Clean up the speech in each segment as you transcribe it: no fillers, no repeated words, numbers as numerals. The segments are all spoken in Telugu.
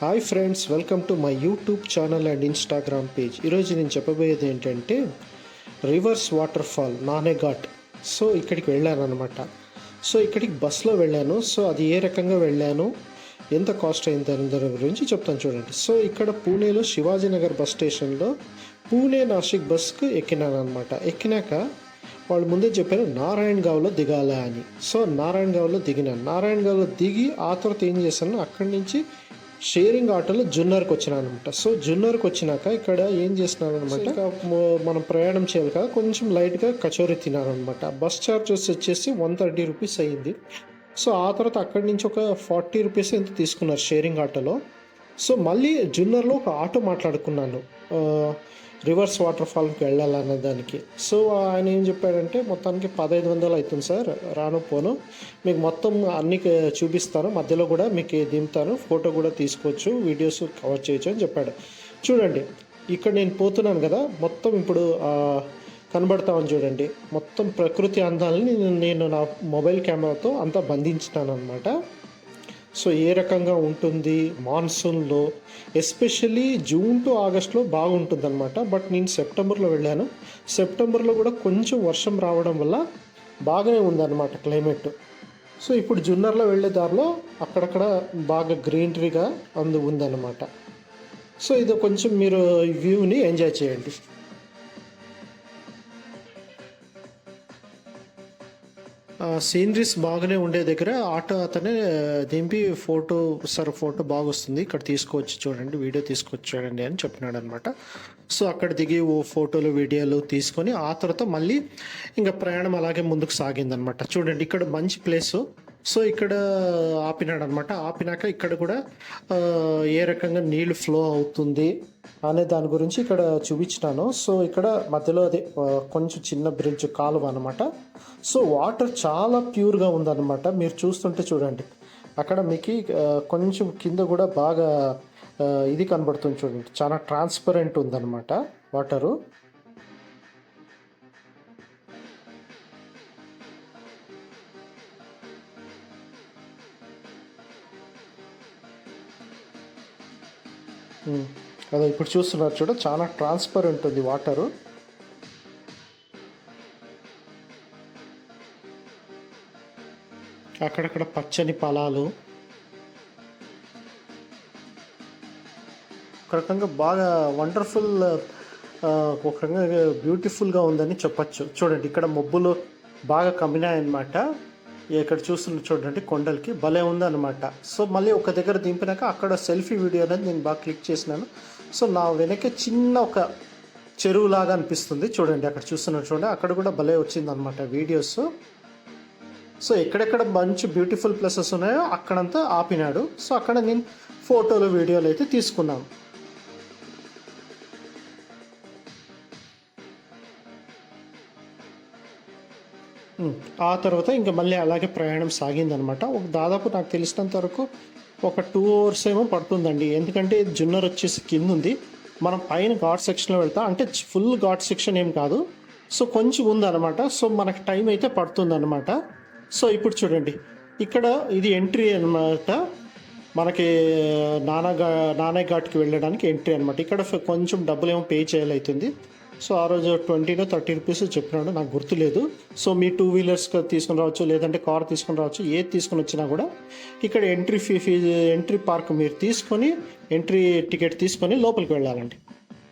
Hi friends, welcome to my YouTube channel and Instagram page. ఈరోజు నేను చెప్పబోయేది ఏంటంటే రివర్స్ వాటర్ ఫాల్ నానేఘాట్. సో ఇక్కడికి వెళ్ళాను అనమాట. సో ఇక్కడికి బస్లో వెళ్ళాను. సో అది ఏ రకంగా వెళ్ళాను, ఎంత కాస్ట్ అయింది దాని గురించి చెప్తాను చూడండి. సో ఇక్కడ పూణేలో శివాజీనగర్ బస్ స్టేషన్లో పూణే నాసిక్ బస్కు ఎక్కినాను అనమాట. ఎక్కినాక వాళ్ళు ముందే చెప్పారు నారాయణగావ్లో దిగాల అని. సో నారాయణగావ్లో దిగినాను. నారాయణగావ్లో దిగి ఆ తర్వాత ఏం చేశాను, అక్కడి నుంచి షేరింగ్ ఆటోలో జున్నర్కి వచ్చినాను అనమాట. సో జున్నర్కి వచ్చినాక ఇక్కడ ఏం చేసినాను అనమాట, ఇంకా మనం ప్రయాణం చేయాలి కదా, కొంచెం లైట్గా కచోరీ తిన్నాను అనమాట. బస్ ఛార్జెస్ వచ్చేసి 130 రూపీస్ అయ్యింది. సో ఆ తర్వాత అక్కడి నుంచి ఒక 40 రూపీస్ ఎంత తీసుకున్నారు షేరింగ్ ఆటోలో. సో మళ్ళీ జున్నర్లో ఒక ఆటో మాట్లాడుకున్నాను రివర్స్ వాటర్ ఫాల్కి వెళ్ళాలన్న దానికి. సో ఆయన ఏం చెప్పాడంటే మొత్తానికి 1500 అవుతుంది సార్, రాను పోను, మీకు మొత్తం అన్ని చూపిస్తాను, మధ్యలో కూడా మీకు దింపుతాను, ఫోటో కూడా తీసుకోవచ్చు, వీడియోస్ కవర్ చేయొచ్చు అని చెప్పాడు. చూడండి ఇక్కడ నేను పోతున్నాను కదా, మొత్తం ఇప్పుడు కనబడతామని చూడండి, మొత్తం ప్రకృతి అందాలని నేను నా మొబైల్ కెమెరాతో అంతా బంధించినాను అనమాట. సో ఏ రకంగా ఉంటుంది మాన్సూన్లో, ఎస్పెషల్లీ జూన్ టు ఆగస్ట్లో బాగుంటుంది అనమాట. బట్ నేను సెప్టెంబర్లో వెళ్ళాను. సెప్టెంబర్లో కూడా కొంచెం వర్షం రావడం వల్ల బాగానే ఉందన్నమాట క్లైమేట్. సో ఇప్పుడు జున్నర్లో వెళ్ళే దారిలో అక్కడక్కడ బాగా గ్రీనరీగా ఉందన్నమాట. సో ఇది కొంచెం మీరు ఈ వ్యూని ఎంజాయ్ చేయండి. సీనరీస్ బాగానే ఉండే దగ్గర ఆటో అతనే దింపి ఫోటో బాగా వస్తుంది, ఇక్కడ తీసుకోవచ్చు చూడండి, వీడియో తీసుకోవచ్చు చూడండి అని చెప్పినాడు అనమాట. సో అక్కడ దిగి ఫోటోలు వీడియోలు తీసుకొని ఆ తర్వాత మళ్ళీ ఇంకా ప్రయాణం అలాగే ముందుకు సాగిందనమాట. చూడండి ఇక్కడ మంచి ప్లేసు. సో ఇక్కడ ఆపినాడు అనమాట. ఆపినాక ఇక్కడ కూడా ఏ రకంగా నీళ్ళు ఫ్లో అవుతుంది అనే దాని గురించి ఇక్కడ చూపించినాను. సో ఇక్కడ మధ్యలో అది కొంచెం చిన్న బ్రిడ్జ్ కాలువ అనమాట. సో వాటర్ చాలా ప్యూర్గా ఉందన్నమాట. మీరు చూస్తుంటే చూడండి, అక్కడ మీకు కొంచెం కింద కూడా బాగా ఇది కనబడుతుంది చూడండి, చాలా ట్రాన్స్పరెంట్ ఉందన్నమాట వాటరు. అదే ఇప్పుడు చూస్తున్నారు చూడ, చాలా ట్రాన్స్పరెంట్ ఉంది వాటరు. అక్కడక్కడ పచ్చని పొలాలు, ఒక రకంగా బాగా వండర్ఫుల్, ఒక రకంగా బ్యూటిఫుల్గా ఉందని చెప్పచ్చు. చూడండి ఇక్కడ మబ్బులు బాగా కమ్మినాయన్నమాట. ఇక్కడ చూస్తున్న చూడండి కొండలకి భలే ఉందన్నమాట. సో మళ్ళీ ఒక దగ్గర దింపినాక అక్కడ సెల్ఫీ వీడియో అనేది నేను బాగా క్లిక్ చేసినాను. సో నా వెనకే చిన్న ఒక చెరువులాగా అనిపిస్తుంది చూడండి, అక్కడ చూస్తున్నారు చూడండి, అక్కడ కూడా భలే వచ్చిందనమాట వీడియోస్. సో ఎక్కడెక్కడ మంచి బ్యూటిఫుల్ ప్లేసెస్ ఉన్నాయో అక్కడంతా ఆపినాడు. సో అక్కడ నేను ఫోటోలు వీడియోలు అయితే తీసుకున్నాను. ఆ తర్వాత ఇంకా మళ్ళీ అలాగే ప్రయాణం సాగిందనమాట. దాదాపు నాకు తెలిసినంత వరకు ఒక 2 hours ఏమో పడుతుందండి. ఎందుకంటే జున్నర్ వచ్చేసి కింద ఉంది, మనం పైన ఘాట్ సెక్షన్లో వెళ్తాం, అంటే ఫుల్ ఘాట్ సెక్షన్ ఏం కాదు. సో కొంచెం ఉందన్నమాట. సో మనకు టైం అయితే పడుతుందన్నమాట. సో ఇప్పుడు చూడండి ఇక్కడ ఇది ఎంట్రీ అనమాట, మనకి నానాఘాట్కి వెళ్ళడానికి ఎంట్రీ అనమాట. ఇక్కడ కొంచెం డబ్బులు ఏమో పే చేయాలవుతుంది. సో ఆ రోజు 20-30 రూపీస్ చెప్పినాడు, నాకు గుర్తులేదు. సో మీ 2 వీలర్స్ తీసుకుని రావచ్చు, లేదంటే కార్ తీసుకుని రావచ్చు, ఏది తీసుకొని వచ్చినా కూడా ఇక్కడ ఎంట్రీ పార్క్ మీరు తీసుకొని ఎంట్రీ టికెట్ తీసుకొని లోపలికి వెళ్ళాలండి.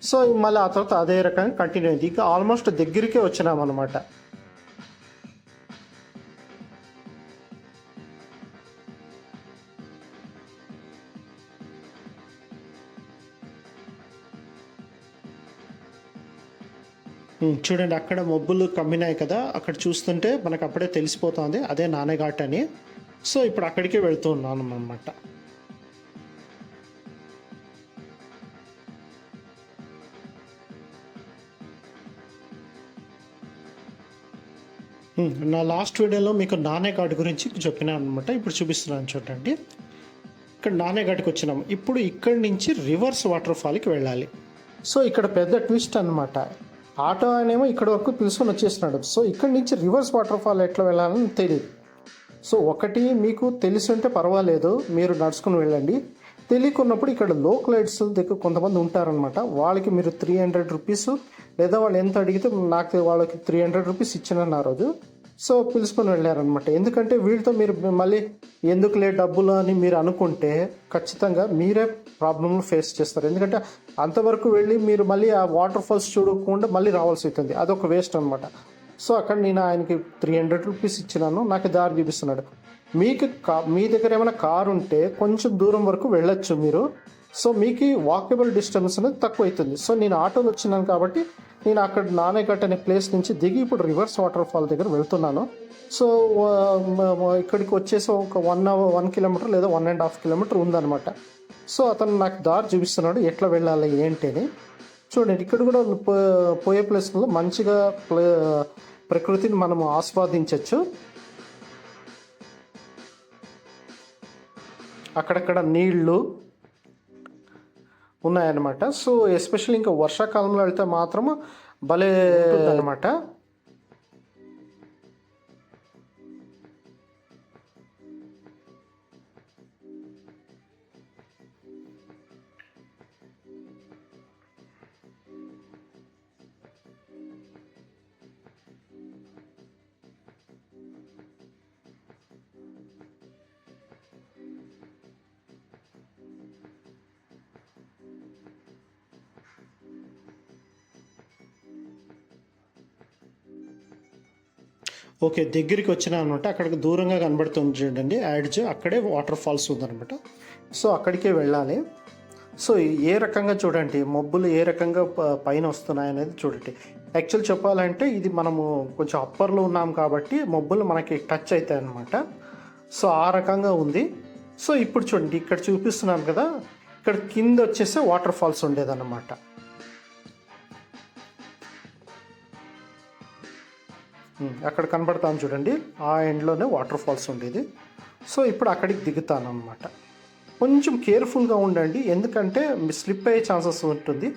సో మళ్ళీ ఆ తర్వాత అదే రకంగా కంటిన్యూ అయింది. ఇక ఆల్మోస్ట్ దగ్గరికే వచ్చినామన్నమాట. చూడండి అక్కడ మబ్బులు కమ్మినాయి కదా, అక్కడ చూస్తుంటే మనకు అప్పుడే తెలిసిపోతుంది అదే నానేఘాట్ అని. సో ఇప్పుడు అక్కడికే వెళ్తూ ఉన్నాను అన్నమాట. నా లాస్ట్ వీడియోలో మీకు నానేఘాట్ గురించి చెప్పినాను అనమాట. ఇప్పుడు చూపిస్తున్నాను చూడండి, ఇక్కడ నానేఘాట్కి వచ్చినాము. ఇప్పుడు ఇక్కడి నుంచి రివర్స్ వాటర్ ఫాల్కి వెళ్ళాలి. సో ఇక్కడ పెద్ద ట్విస్ట్ అనమాట. ఆటో అనేమో ఇక్కడ వరకు పిలుచుకొని వచ్చేసినాడు. సో ఇక్కడి నుంచి రివర్స్ వాటర్ ఫాల్ ఎట్లా వెళ్ళాలని తెలియదు. సో ఒకటి మీకు తెలిసి ఉంటే పర్వాలేదు, మీరు నడుచుకుని వెళ్ళండి. తెలియకున్నప్పుడు ఇక్కడ లోకలైట్స్ దగ్గర కొంతమంది ఉంటారనమాట. వాళ్ళకి మీరు 300 రూపీస్ లేదా వాళ్ళు ఎంత అడిగితే నాకు వాళ్ళకి 300 రూపీస్ ఇచ్చినాను ఆ రోజు. సో పిలుచుకొని వెళ్ళారనమాట. ఎందుకంటే వీళ్ళతో మీరు మళ్ళీ ఎందుకులే డబ్బులు అని మీరు అనుకుంటే ఖచ్చితంగా మీరే ప్రాబ్లమ్లు ఫేస్ చేస్తారు. ఎందుకంటే అంతవరకు వెళ్ళి మీరు మళ్ళీ ఆ వాటర్ ఫాల్స్ చూడకుండా మళ్ళీ రావాల్సి అవుతుంది. అదొక వేస్ట్ అనమాట. సో అక్కడ నేను ఆయనకి 300 రూపీస్ ఇచ్చినాను. నాకు దారి చూపిస్తున్నాడు. మీకు మీ దగ్గర ఏమైనా కారు ఉంటే కొంచెం దూరం వరకు వెళ్ళొచ్చు మీరు. సో మీకు వాకబుల్ డిస్టెన్స్ అనేది తక్కువ అవుతుంది. సో నేను ఆటోలో వచ్చినాను కాబట్టి నేను అక్కడ నానేఘట్ అనే ప్లేస్ నుంచి దిగి ఇప్పుడు రివర్స్ వాటర్ ఫాల్ దగ్గర వెళ్తున్నాను. సో ఇక్కడికి వచ్చేసి ఒక 1 కిలోమీటర్ లేదా 1.5 కిలోమీటర్ ఉందన్నమాట. సో అతను నాకు దారి చూపిస్తున్నాడు ఎట్లా వెళ్ళాలి ఏంటి అని. చూడండి ఇక్కడ కూడా పోయే ప్లేస్లో మంచిగా ప్రకృతిని మనం ఆస్వాదించవచ్చు. అక్కడక్కడ నీళ్లు ఉన్నాయన్నమాట. సో ఎస్పెషల్లీ ఇంకా వర్షాకాలంలో వెళ్తే మాత్రము భలే అనమాట. ఓకే, దగ్గరికి వచ్చినా అనమాట. అక్కడికి దూరంగా కనబడుతుంది చూడండి యాడ్జ్, అక్కడే వాటర్ ఫాల్స్ ఉందనమాట. సో అక్కడికే వెళ్ళాలి. సో ఏ రకంగా చూడండి మబ్బులు ఏ రకంగా పైన వస్తున్నాయి అనేది చూడండి. యాక్చువల్ చెప్పాలంటే ఇది మనము కొంచెం అప్పర్లో ఉన్నాం కాబట్టి మబ్బులు మనకి టచ్ అవుతాయి అన్నమాట. సో ఆ రకంగా ఉంది. సో ఇప్పుడు చూడండి ఇక్కడ చూపిస్తున్నాను కదా, ఇక్కడ కింద వచ్చేసి వాటర్ ఫాల్స్ ఉండేదన్నమాట. అక్కడ కనబడతాను చూడండి, ఆ ఎండ్లోనే వాటర్ ఫాల్స్ ఉండేది. సో ఇప్పుడు అక్కడికి దిగుతాను అనమాట. కొంచెం కేర్ఫుల్గా ఉండండి, ఎందుకంటే స్లిప్ అయ్యే ఛాన్సెస్ ఉంటుంది.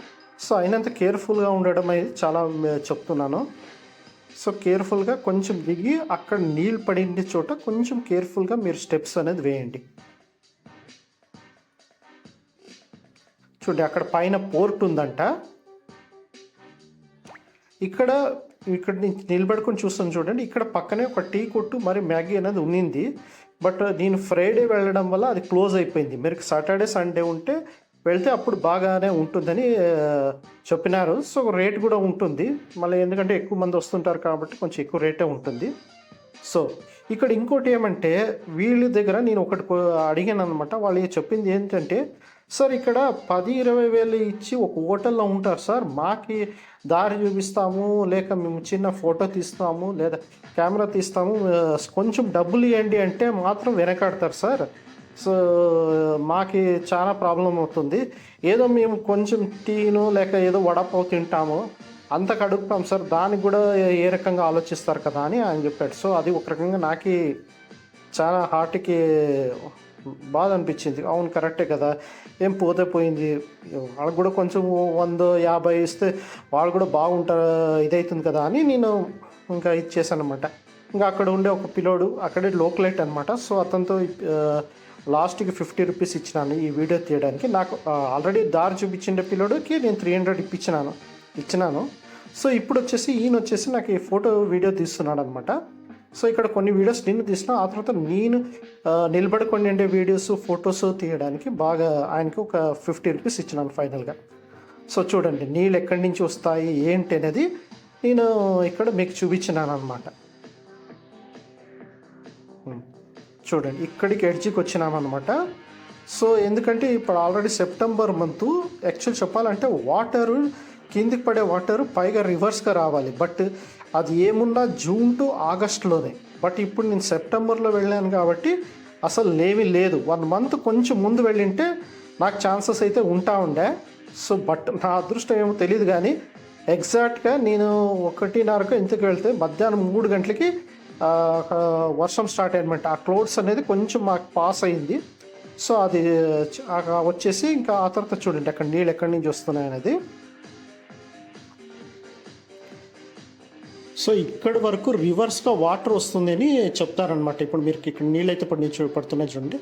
సో అయినంత కేర్ఫుల్గా ఉండడం అనేది చాలా చెప్తున్నాను. సో కేర్ఫుల్గా కొంచెం దిగి అక్కడ నీళ్ళు పడిన చోట కొంచెం కేర్ఫుల్గా మీరు స్టెప్స్ అనేది వేయండి. చూడండి అక్కడ పైన పోర్ట్ ఉందంట. ఇక్కడ నేను నిలబడుకొని చూస్తాను చూడండి, ఇక్కడ పక్కనే ఒక టీ కొట్టు మరి మ్యాగీ అనేది ఉన్నింది. బట్ నేను ఫ్రైడే వెళ్ళడం వల్ల అది క్లోజ్ అయిపోయింది. మీరు సాటర్డే సండే ఉంటే వెళ్తే అప్పుడు బాగానే ఉంటుందని చెప్పినారు. సో రేట్ కూడా ఉంటుంది మళ్ళీ, ఎందుకంటే ఎక్కువ మంది వస్తుంటారు కాబట్టి కొంచెం ఎక్కువ రేటే ఉంటుంది. సో ఇక్కడ ఇంకోటి ఏమంటే వీళ్ళ దగ్గర నేను ఒకటి అడిగాను అనమాట. వాళ్ళు చెప్పింది ఏంటంటే, సార్ ఇక్కడ 10-20 వేలు ఇచ్చి ఒక హోటల్లో ఉంటారు సార్, మాకి దారి చూపిస్తాము లేక మేము చిన్న ఫోటో తీస్తాము లేదా కెమెరా తీస్తాము, కొంచెం డబ్బులు ఇవ్వండి అంటే మాత్రం వెనకాడతారు సార్. సో మాకి చాలా ప్రాబ్లం అవుతుంది. ఏదో మేము కొంచెం టీను లేక ఏదో వడపావు తింటాము అంతకు అడుగుతాం సార్, దానికి కూడా ఏ రకంగా ఆలోచిస్తారు కదా అని ఆయన చెప్పాడు. సో అది ఒక రకంగా నాకు చాలా హార్ట్కి బాధ అనిపించింది. అవును కరెక్టే కదా, ఏం పోతే పోయింది, వాళ్ళకు కూడా కొంచెం 100-50 ఇస్తే వాళ్ళు కూడా బాగుంటారు ఇదవుతుంది కదా అని నేను ఇంకా ఇచ్చేసాను అనమాట. ఇంకా అక్కడ ఉండే ఒక పిల్లోడు అక్కడే లోకలైట్ అనమాట. సో అతనితో లాస్ట్కి 50 రూపీస్ ఇచ్చినాను ఈ వీడియో తీయడానికి. నాకు ఆల్రెడీ దారి చూపించిన పిల్లోడికి నేను 300 ఇచ్చినాను. సో ఇప్పుడు వచ్చేసి ఈయన వచ్చేసి నాకు ఈ ఫోటో వీడియో తీస్తున్నాడు అనమాట. సో ఇక్కడ కొన్ని వీడియోస్ నేను తీసిన, ఆ తర్వాత నేను నిలబడుకొని ఉండే వీడియోస్ ఫొటోస్ తీయడానికి బాగా ఆయనకి ఒక 50 రూపీస్ ఇచ్చినాను ఫైనల్గా. సో చూడండి నీళ్ళు ఎక్కడి నుంచి వస్తాయి ఏంటి అనేది నేను ఇక్కడ మీకు చూపించినాను అనమాట. చూడండి ఇక్కడికి ఎడ్జికి వచ్చినామన్నమాట. సో ఎందుకంటే ఇప్పుడు ఆల్రెడీ సెప్టెంబర్ మంత్, యాక్చువల్ చెప్పాలంటే వాటరు కిందికి పడే వాటరు పైగా రివర్స్గా రావాలి. బట్ అది ఏమున్నా జూన్ టు ఆగస్టులోనే. బట్ ఇప్పుడు నేను సెప్టెంబర్లో వెళ్ళాను కాబట్టి అసలు ఏమీ లేదు. 1 మంత్ కొంచెం ముందు వెళ్ళింటే నాకు ఛాన్సెస్ అయితే ఉండే. సో బట్ నా అదృష్టం ఏమో తెలియదు కానీ ఎగ్జాక్ట్గా నేను 1:30కు ఇంతకు వెళ్తే మధ్యాహ్నం 3 గంటలకి వర్షం స్టార్ట్ అయ్యనమాట. ఆ క్లౌడ్స్ అనేది కొంచెం మాకు పాస్ అయింది. సో అది వచ్చేసి ఇంకా ఆ తర్వాత చూడండి అక్కడ నీళ్ళు ఎక్కడి నుంచి వస్తున్నాయి అనేది. సో సో ఇక్కడి వరకు రివర్స్గా వాటర్ వస్తుంది అని చెప్తారనమాట. ఇప్పుడు మీరు ఇక్కడ నీళ్ళు అయితే ఇప్పుడు నేను పడుతున్నాయి చూడండి,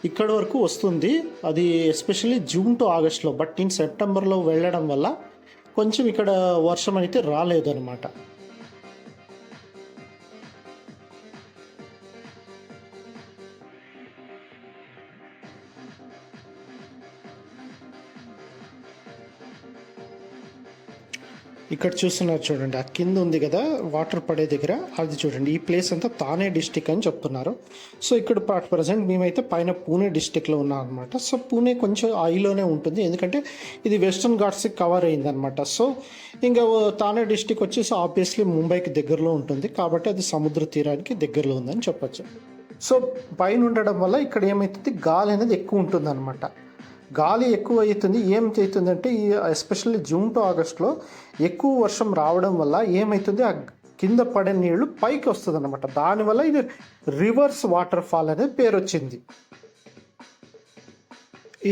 ఇక్కడ వరకు వస్తుంది. అది ఎస్పెషల్లీ జూన్ టు ఆగస్ట్లో. బట్ నేను సెప్టెంబర్లో వెళ్ళడం వల్ల కొంచెం ఇక్కడ వర్షం అయితే రాలేదు అనమాట. ఇక్కడ చూస్తున్నారు చూడండి, ఆ కింద ఉంది కదా వాటర్ పడే దగ్గర, అది చూడండి. ఈ ప్లేస్ అంతా తానే డిస్టిక్ అని చెప్తున్నారు. సో ఇక్కడ ప్రజెంట్ మేమైతే పైన పూణే డిస్టిక్లో ఉన్నాం అనమాట. సో పూణే కొంచెం ఐలోనే ఉంటుంది, ఎందుకంటే ఇది వెస్టర్న్ ఘాట్స్కి కవర్ అయింది అనమాట. సో ఇంకా తానే డిస్టిక్ వచ్చేసి ఆబ్వియస్లీ ముంబైకి దగ్గరలో ఉంటుంది, కాబట్టి అది సముద్ర తీరానికి దగ్గరలో ఉందని చెప్పచ్చు. సో పైన ఉండడం వల్ల ఇక్కడ ఏమవుతుంది, గాలి అనేది ఎక్కువ ఉంటుంది అనమాట. గాలి ఎక్కువ అవుతుంది. ఏమవుతుందంటే ఈ ఎస్పెషల్లీ జూన్ టు ఆగస్ట్లో ఎక్కువ వర్షం రావడం వల్ల ఏమవుతుంది, ఆ కింద పడే నీళ్లు పైకి వస్తుంది అనమాట. దానివల్ల ఇది రివర్స్ వాటర్ ఫాల్ అనే పేరు వచ్చింది.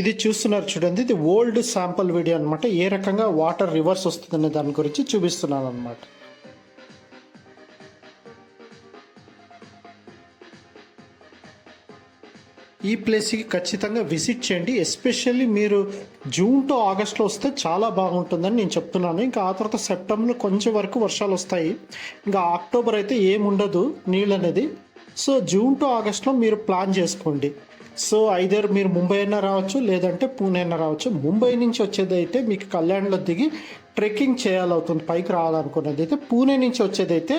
ఇది చూస్తున్నారు చూడండి, ఇది ఓల్డ్ శాంపుల్ వీడియో అనమాట. ఏ రకంగా వాటర్ రివర్స్ వస్తుందనే దాని గురించి చూపిస్తున్నాను అనమాట. ఈ ప్లేస్కి ఖచ్చితంగా విజిట్ చేయండి. ఎస్పెషల్లీ మీరు జూన్ టు ఆగస్ట్లో వస్తే చాలా బాగుంటుందని నేను చెప్తున్నాను. ఇంకా ఆ తర్వాత సెప్టెంబర్లో కొంచెం వరకు వర్షాలు వస్తాయి. ఇంకా అక్టోబర్ అయితే ఏముండదు నీళ్ళు అనేది. సో జూన్ టు ఆగస్ట్లో మీరు ప్లాన్ చేసుకోండి. సో ఐదర్ మీరు ముంబై అయినా రావచ్చు, లేదంటే పూణే అయినా రావచ్చు. ముంబై నుంచి వచ్చేది అయితే మీకు కళ్యాణ్లో దిగి ట్రెక్కింగ్ చేయాలవుతుంది పైకి రావాలనుకున్నది అయితే. పూణే నుంచి వచ్చేదైతే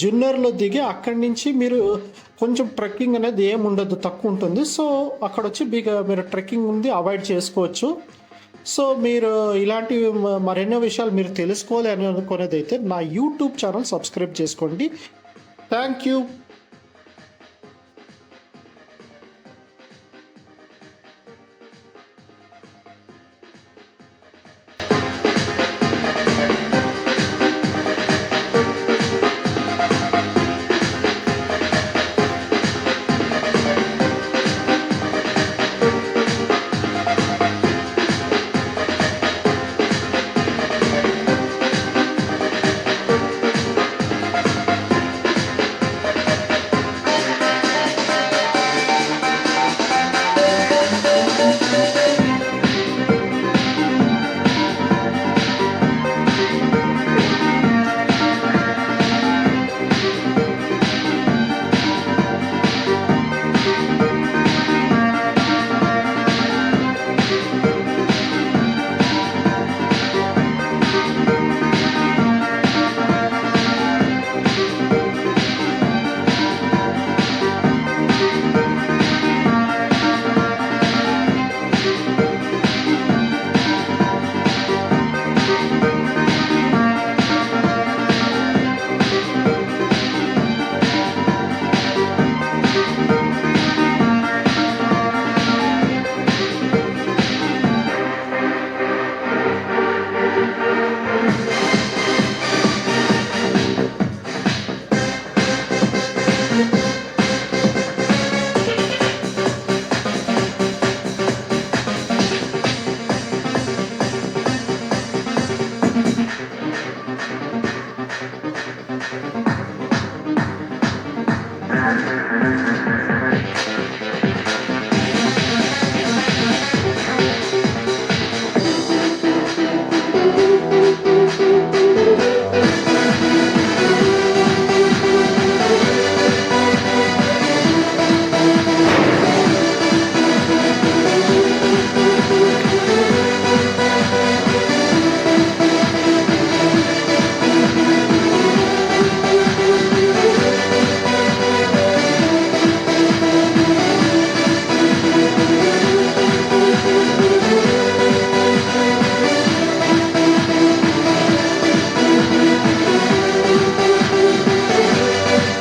జున్నర్లో దిగి అక్కడి నుంచి మీరు కొంచెం ట్రెక్కింగ్ అనేది ఏముండదు, తక్కువ ఉంటుంది. సో అక్కడ వచ్చి మీరు ట్రెక్కింగ్ ఉంది అవాయిడ్ చేసుకోవచ్చు. సో మీరు ఇలాంటి మరెన్నో విషయాలు మీరు తెలుసుకోవాలి అని అనుకునేది అయితే నా యూట్యూబ్ ఛానల్ సబ్స్క్రైబ్ చేసుకోండి. Thank you.